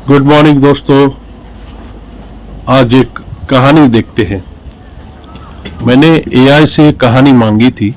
Good morning दोस्तों। आज एक कहानी देखते हैं। मैंने एआई से कहानी मांगी थी,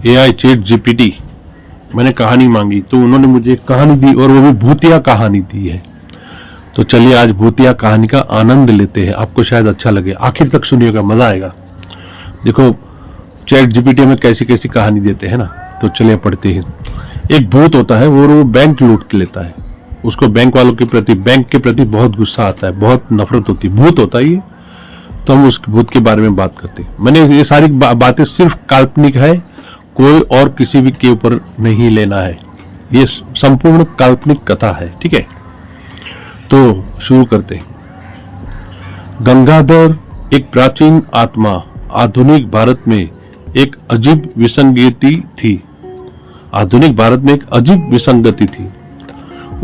एआई चैट जीपीटी। मैंने कहानी मांगी तो उन्होंने मुझे एक कहानी दी और वो भी भूतिया कहानी दी है। तो चलिए आज भूतिया कहानी का आनंद लेते हैं। आपको शायद अच्छा लगे, आखिर तक सुनिएगा, मजा आएगा। देखो चैट जीपीटी में कैसी कैसी कहानी देते हैं ना। तो चलिए पढ़ते हैं। एक भूत होता है, वो बैंक लूट लेता है। उसको बैंक वालों के प्रति, बैंक के प्रति बहुत गुस्सा आता है, बहुत नफरत होती है। भूत होता है ये। तो हम उस भूत के बारे में बात करते हैं। मैंने ये सारी बातें सिर्फ काल्पनिक है, कोई और किसी भी के ऊपर नहीं लेना है। ये संपूर्ण काल्पनिक कथा है, ठीक है। तो शुरू करते हैं। गंगाधर एक प्राचीन आत्मा, आधुनिक भारत में एक अजीब विसंगति थी। आधुनिक भारत में एक अजीब विसंगति थी।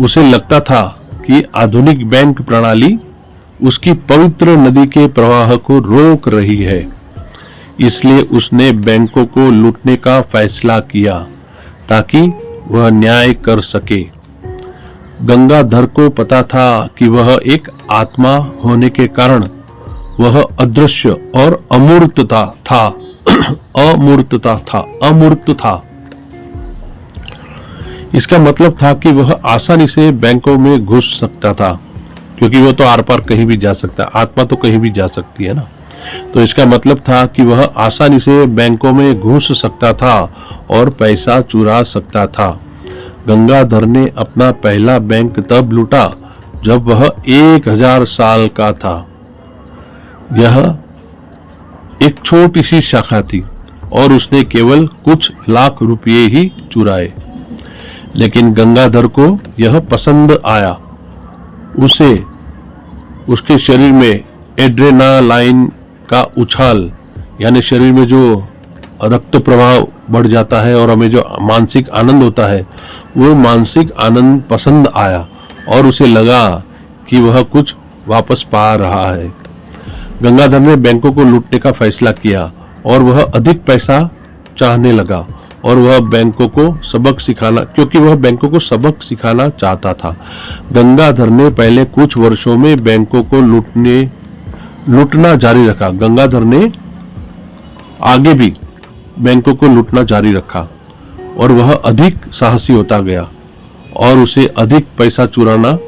उसे लगता था कि आधुनिक बैंक प्रणाली उसकी पवित्र नदी के प्रवाह को रोक रही है। इसलिए उसने बैंकों को लूटने का फैसला किया ताकि वह न्याय कर सके। गंगाधर को पता था कि वह एक आत्मा होने के कारण वह अदृश्य और अमूर्त था। अमूर्त था। इसका मतलब था कि वह आसानी से बैंकों में घुस सकता था, क्योंकि वो तो आर पार कहीं भी जा सकता है। आत्मा तो कहीं भी जा सकती है ना। तो इसका मतलब था कि वह आसानी से बैंकों में घुस सकता था और पैसा चुरा सकता था। गंगाधर ने अपना पहला बैंक तब लूटा जब वह 1000 साल का था। यह एक छोटी सी शाखा थी और उसने केवल कुछ लाख रुपए ही चुराए। लेकिन गंगाधर को यह पसंद आया। उसके शरीर में एड्रेनालाइन का उछाल, यानी शरीर में जो रक्त प्रवाह बढ़ जाता है और हमें जो मानसिक आनंद होता है, वो मानसिक आनंद पसंद आया और उसे लगा कि वह कुछ वापस पा रहा है। गंगाधर ने बैंकों को लूटने का फैसला किया और वह अधिक पैसा चाहने लगा और वह बैंकों को सबक सिखाना चाहता था। गंगाधर ने पहले कुछ वर्षों में बैंकों को लूटना जारी रखा। गंगाधर ने आगे भी बैंकों को लूटना जारी रखा और वह अधिक साहसी होता गया और उसे अधिक पैसा चुराना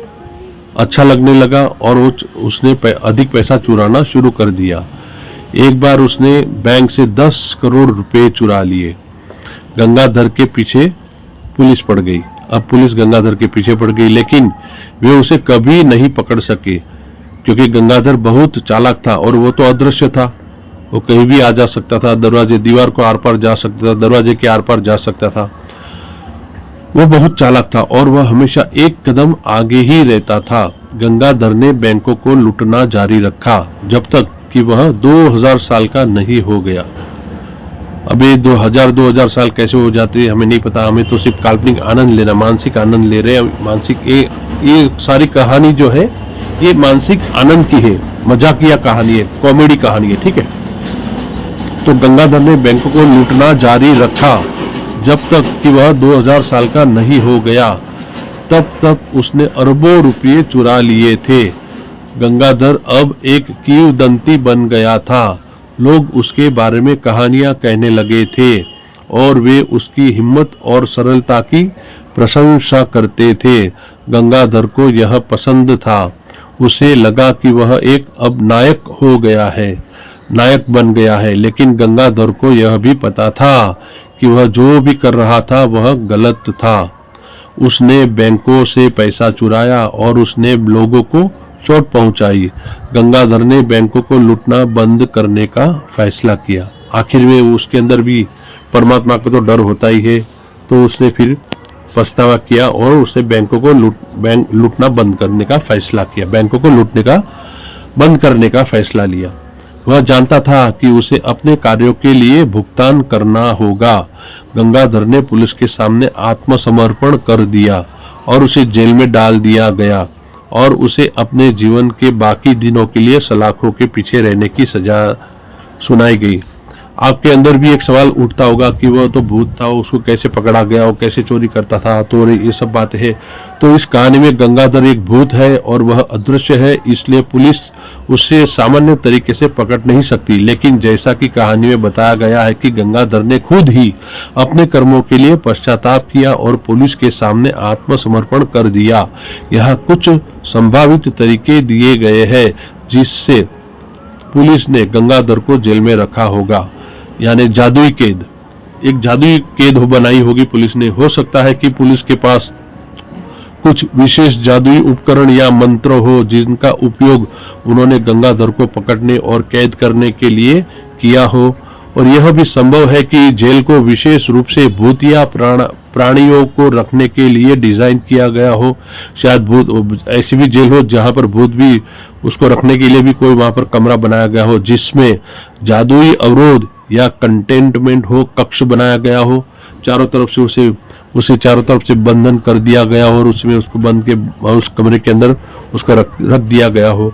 अच्छा लगने लगा और उसने अधिक पैसा चुराना शुरू कर दिया। एक बार उसने बैंक से 10 करोड़ रुपए चुरा लिए। गंगाधर के पीछे पुलिस पड़ गई। अब पुलिस गंगाधर के पीछे पड़ गई, लेकिन वे उसे कभी नहीं पकड़ सके, क्योंकि गंगाधर बहुत चालाक था और वो तो अदृश्य था। वो कहीं भी आ जा सकता था, दीवार को आर पार जा सकता था, दरवाजे के आर पार जा सकता था। वो बहुत चालाक था और वह हमेशा एक कदम आगे ही रहता था। गंगाधर ने बैंकों को लूटना जारी रखा जब तक कि वह 2000 साल का नहीं हो गया। अभी 2000 साल कैसे हो जाते हैं हमें नहीं पता। हमें तो सिर्फ काल्पनिक आनंद लेना, मानसिक आनंद ले रहे हैं। मानसिक ये सारी कहानी जो है ये मानसिक आनंद की है, मजाकिया कहानी है, कॉमेडी कहानी है, ठीक है। तो गंगाधर ने बैंकों को लूटना जारी रखा जब तक कि वह 2000 साल का नहीं हो गया। तब तक उसने अरबों रुपये चुरा लिए थे। गंगाधर अब एक किंवदंती बन गया था। लोग उसके बारे में कहानियां कहने लगे थे और वे उसकी हिम्मत और सरलता की प्रशंसा करते थे। गंगाधर को यह पसंद था। उसे लगा कि वह एक अब नायक बन गया है। लेकिन गंगाधर को यह भी पता था कि वह जो भी कर रहा था वह गलत था। उसने बैंकों से पैसा चुराया और उसने लोगों को चोट पहुंचाई। गंगाधर ने बैंकों को लूटना बंद करने का फैसला किया। आखिर में उसके अंदर भी परमात्मा को तो डर होता ही है, तो उसने फिर पछतावा किया और उसने बैंकों को लूटना बंद करने का फैसला किया। बैंकों को लूटने का बंद करने का फैसला लिया। वह जानता था कि उसे अपने कार्यों के लिए भुगतान करना होगा। गंगाधर ने पुलिस के सामने आत्मसमर्पण कर दिया और उसे जेल में डाल दिया गया और उसे अपने जीवन के बाकी दिनों के लिए सलाखों के पीछे रहने की सजा सुनाई गई। आपके अंदर भी एक सवाल उठता होगा कि वह तो भूत था, उसको कैसे पकड़ा गया, वो कैसे चोरी करता था, तो ये सब बातें है। तो इस कहानी में गंगाधर एक भूत है और वह अदृश्य है, इसलिए पुलिस उसे सामान्य तरीके से पकड़ नहीं सकती। लेकिन जैसा कि कहानी में बताया गया है कि गंगाधर ने खुद ही अपने कर्मों के लिए पश्चाताप किया और पुलिस के सामने आत्मसमर्पण कर दिया। यहाँ कुछ संभावित तरीके दिए गए हैं जिससे पुलिस ने गंगाधर को जेल में रखा होगा, यानी जादुई कैद, एक जादुई कैद बनाई होगी पुलिस ने। हो सकता है कि पुलिस के पास कुछ विशेष जादुई उपकरण या मंत्र हो जिनका उपयोग उन्होंने गंगाधर को पकड़ने और कैद करने के लिए किया हो। और यह भी संभव है कि जेल को विशेष रूप से भूत या प्राणियों को रखने के लिए डिजाइन किया गया हो। शायद भूत ऐसी भी जेल हो जहां पर भूत भी उसको रखने के लिए भी कोई वहां पर कमरा बनाया गया हो जिसमें जादुई अवरोध या कंटेनमेंट हो, कक्ष बनाया गया हो, चारों तरफ से उसे चारों तरफ से बंधन कर दिया गया हो और उसमें उसको बंद के उस कमरे के अंदर उसको रख दिया गया हो।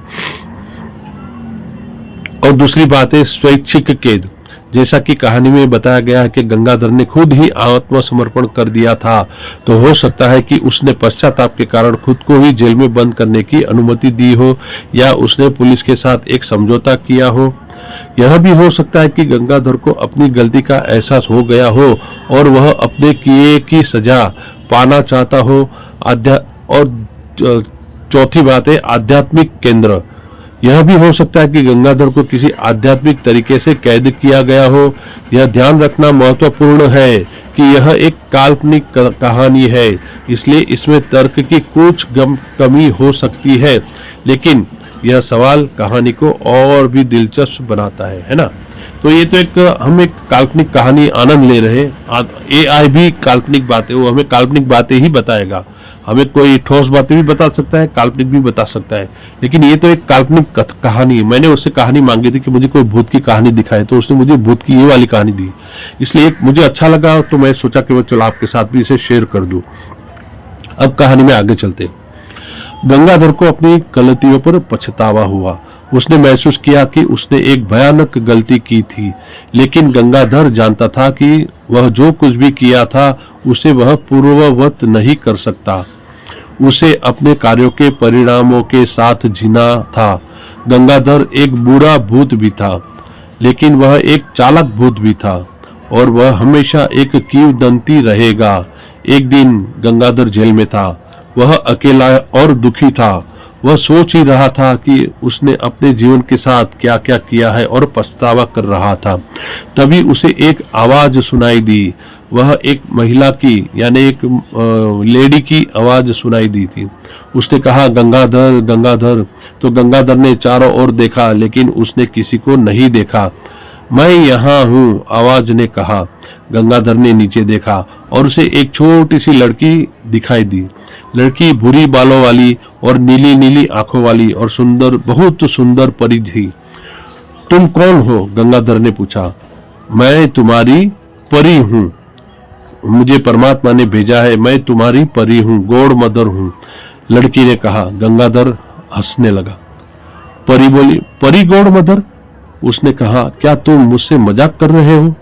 और दूसरी बात है स्वैच्छिक कैद। जैसा कि कहानी में बताया गया है कि गंगाधर ने खुद ही आत्मसमर्पण कर दिया था, तो हो सकता है कि उसने पश्चाताप के कारण खुद को ही जेल में बंद करने की अनुमति दी हो या उसने पुलिस के साथ एक समझौता किया हो। यह भी हो सकता है कि गंगाधर को अपनी गलती का एहसास हो गया हो और वह अपने किए की सजा पाना चाहता हो। और चौथी बात है आध्यात्मिक केंद्र। यह भी हो सकता है कि गंगाधर को किसी आध्यात्मिक तरीके से कैद किया गया हो। यह ध्यान रखना महत्वपूर्ण है कि यह एक काल्पनिक कहानी है, इसलिए इसमें तर्क की कुछ कमी हो सकती है, लेकिन यह सवाल कहानी को और भी दिलचस्प बनाता है ना। तो ये तो हम एक काल्पनिक कहानी आनंद ले रहे हैं। एआई भी काल्पनिक बातें, वो हमें काल्पनिक बातें ही बताएगा, हमें कोई ठोस बातें भी बता सकता है, काल्पनिक भी बता सकता है, लेकिन ये तो एक काल्पनिक कहानी है। मैंने उससे कहानी मांगी थी कि मुझे कोई भूत की कहानी दिखाए, तो उसने मुझे भूत की ये वाली कहानी दी, इसलिए मुझे अच्छा लगा, तो मैं सोचा कि वो चलो आपके साथ भी इसे शेयर कर दूं। अब कहानी में आगे चलते। गंगाधर को अपनी गलतियों पर पछतावा हुआ। उसने महसूस किया कि उसने एक भयानक गलती की थी, लेकिन गंगाधर जानता था कि वह जो कुछ भी किया था उसे वह पूर्ववत नहीं कर सकता। उसे अपने कार्यों के परिणामों के साथ जीना था। गंगाधर एक बुरा भूत भी था, लेकिन वह एक चालाक भूत भी था और वह हमेशा एक किंवदंती रहेगा। एक दिन गंगाधर जेल में था। वह अकेला और दुखी था। वह सोच ही रहा था कि उसने अपने जीवन के साथ क्या क्या किया है और पछतावा कर रहा था। तभी उसे एक आवाज सुनाई दी। वह एक महिला की, यानी एक लेडी की आवाज सुनाई दी थी। उसने कहा, गंगाधर गंगाधर। तो गंगाधर ने चारों ओर देखा, लेकिन उसने किसी को नहीं देखा। मैं यहाँ हूँ, आवाज ने कहा। गंगाधर ने नीचे देखा और उसे एक छोटी सी लड़की दिखाई दी। लड़की भूरी बालों वाली और नीली नीली आंखों वाली और सुंदर, बहुत सुंदर परी थी। तुम कौन हो? गंगाधर ने पूछा। मैं तुम्हारी परी हूँ, मुझे परमात्मा ने भेजा है, मैं तुम्हारी परी हूँ, गॉड मदर हूँ, लड़की ने कहा। गंगाधर हंसने लगा। परी बोली, परी गॉड मदर? उसने कहा, क्या तुम मुझसे मजाक कर रहे हो?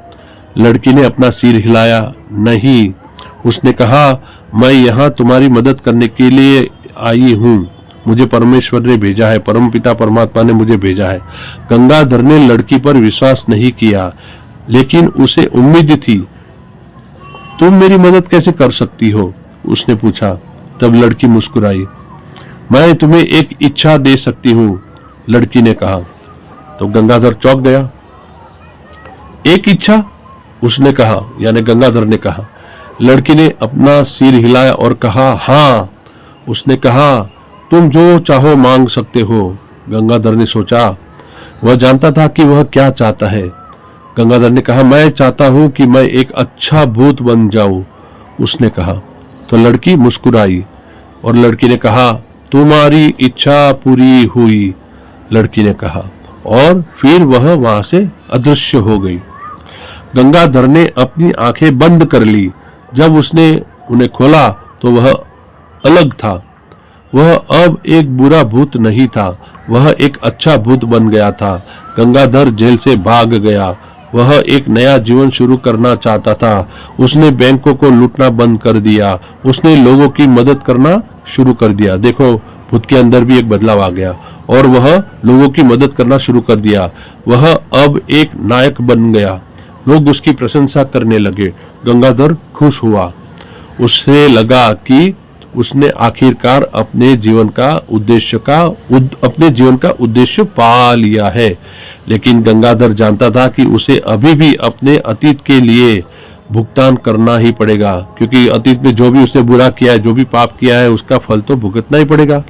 लड़की ने अपना सिर हिलाया। नहीं। उसने कहा, मैं यहाँ तुम्हारी मदद करने के लिए आई हूँ, मुझे परमेश्वर ने भेजा है, परमपिता परमात्मा ने मुझे भेजा है। गंगाधर ने लड़की पर विश्वास नहीं किया, लेकिन उसे उम्मीद थी। तुम मेरी मदद कैसे कर सकती हो? उसने पूछा। तब लड़की मुस्कुराई। मैं तुम्हें एक इच्छा दे सकती हूँ, लड़की ने कहा। तो गंगाधर चौंक गया। एक इच्छा? उसने कहा, यानी गंगाधर ने कहा। लड़की ने अपना सिर हिलाया और कहा, हाँ। उसने कहा, तुम जो चाहो मांग सकते हो। गंगाधर ने सोचा, वह जानता था कि वह क्या चाहता है। गंगाधर ने कहा, मैं चाहता हूं कि मैं एक अच्छा भूत बन जाऊं, उसने कहा। तो लड़की मुस्कुराई और लड़की ने कहा, तुम्हारी इच्छा पूरी हुई, लड़की ने कहा, और फिर वह वहां से अदृश्य हो गई। गंगाधर ने अपनी आंखें बंद कर ली। जब उसने उन्हें खोला तो वह अलग था। वह अब एक बुरा भूत नहीं था, वह एक अच्छा भूत बन गया था। गंगाधर जेल से भाग गया। वह एक नया जीवन शुरू करना चाहता था। उसने बैंकों को लूटना बंद कर दिया। उसने लोगों की मदद करना शुरू कर दिया। देखो, भूत के अंदर भी एक बदलाव आ गया और वह लोगों की मदद करना शुरू कर दिया। वह अब एक नायक बन गया। लोग उसकी प्रशंसा करने लगे। गंगाधर खुश हुआ। उसे लगा कि उसने आखिरकार अपने जीवन का उद्देश्य पा लिया है। लेकिन गंगाधर जानता था कि उसे अभी भी अपने अतीत के लिए भुगतान करना ही पड़ेगा, क्योंकि अतीत में जो भी उसने बुरा किया है, जो भी पाप किया है, उसका फल तो भुगतना ही पड़ेगा।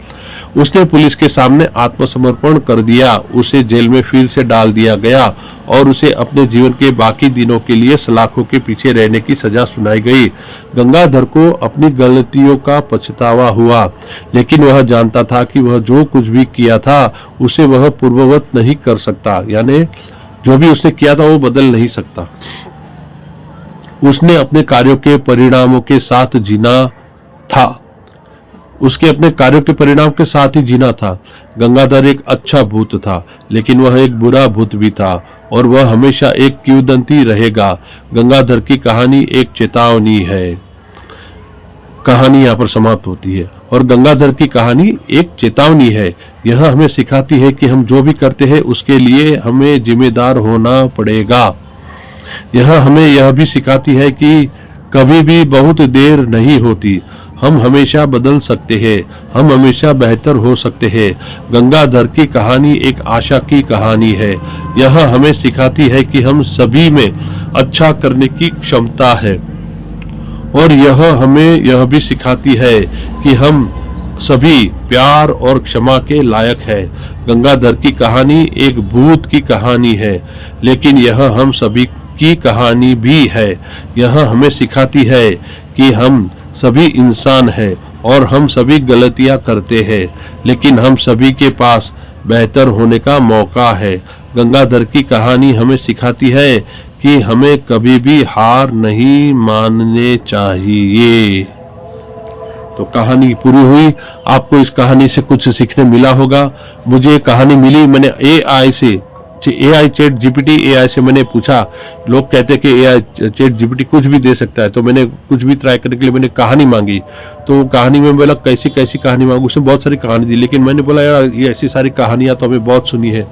उसने पुलिस के सामने आत्मसमर्पण कर दिया। उसे जेल में फिर से डाल दिया गया और उसे अपने जीवन के बाकी दिनों के लिए सलाखों के पीछे रहने की सजा सुनाई गई। गंगाधर को अपनी गलतियों का पछतावा हुआ, लेकिन वह जानता था कि वह जो कुछ भी किया था उसे वह पूर्ववत नहीं कर सकता, यानी जो भी उसने किया था वो बदल नहीं सकता। उसने अपने कार्यों के परिणामों के साथ जीना था। उसके अपने कार्यों के परिणाम के साथ ही जीना था। गंगाधर एक अच्छा भूत था, लेकिन वह एक बुरा भूत भी था और वह हमेशा एक किंवदंती रहेगा। गंगाधर की कहानी एक चेतावनी है। कहानी यहाँ पर समाप्त होती है और गंगाधर की कहानी एक चेतावनी है। यह हमें सिखाती है कि हम जो भी करते हैं उसके लिए हमें जिम्मेदार होना पड़ेगा। यह हमें यह भी सिखाती है कि कभी भी बहुत देर नहीं होती। हम हमेशा बदल सकते हैं। हम हमेशा बेहतर हो सकते हैं। गंगाधर की कहानी एक आशा की कहानी है। यह हमें सिखाती है कि हम सभी में अच्छा करने की क्षमता है और यह हमें यह भी सिखाती है कि हम सभी प्यार और क्षमा के लायक है। गंगाधर की कहानी एक भूत की कहानी है, लेकिन यह हम सभी की कहानी भी है। यह हमें सिखाती है कि हम सभी इंसान हैं और हम सभी गलतियां करते हैं, लेकिन हम सभी के पास बेहतर होने का मौका है। गंगाधर की कहानी हमें सिखाती है कि हमें कभी भी हार नहीं मानने चाहिए। तो कहानी पूरी हुई। आपको इस कहानी से कुछ सीखने मिला होगा। मुझे कहानी मिली, मैंने एआई चैट जीपीटी एआई से मैंने पूछा। लोग कहते हैं कि एआई चैट जीपीटी कुछ भी दे सकता है, तो मैंने कुछ भी ट्राई करने के लिए मैंने कहानी मांगी। तो कहानी में बोला कैसी कैसी कहानी मांगू। उसने बहुत सारी कहानी दी, लेकिन मैंने बोला यार ये ऐसी सारी कहानियां तो हमें बहुत सुनी है।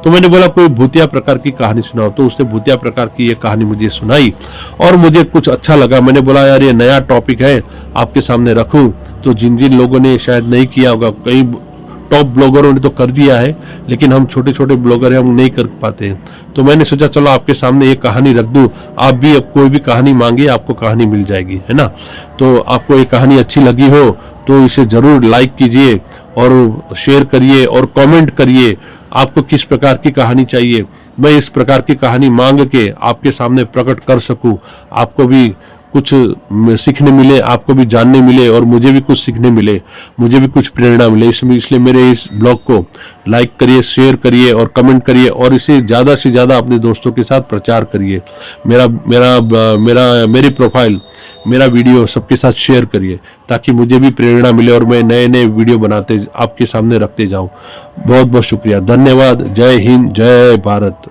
तो मैंने बोला कोई भूतिया प्रकार की कहानी सुनाओ। तो उसने भूतिया प्रकार की ये कहानी मुझे सुनाई और मुझे कुछ अच्छा लगा। मैंने बोला यार ये नया टॉपिक है, आपके सामने रखूं। तो जिन जिन लोगों ने शायद नहीं किया होगा, कई टॉप ब्लॉगरों ने तो कर दिया है, लेकिन हम छोटे छोटे ब्लॉगर हैं, हम नहीं कर पाते हैं। तो मैंने सोचा चलो आपके सामने ये कहानी रख दूं। आप भी अब कोई भी कहानी मांगे आपको कहानी मिल जाएगी, है ना। तो आपको ये कहानी अच्छी लगी हो तो इसे जरूर लाइक कीजिए और शेयर करिए और कमेंट करिए आपको किस प्रकार की कहानी चाहिए। मैं इस प्रकार की कहानी मांग के आपके सामने प्रकट कर सकूं, आपको भी कुछ सीखने मिले, आपको भी जानने मिले और मुझे भी कुछ सीखने मिले, मुझे भी कुछ प्रेरणा मिले। इसलिए मेरे इस ब्लॉग को लाइक करिए, शेयर करिए और कमेंट करिए और इसे ज्यादा से ज्यादा अपने दोस्तों के साथ प्रचार करिए। मेरी प्रोफाइल, मेरा वीडियो सबके साथ शेयर करिए ताकि मुझे भी प्रेरणा मिले और मैं नए नए वीडियो बनाते आपके सामने रखते जाऊं। बहुत बहुत शुक्रिया, धन्यवाद। जय हिंद, जय भारत।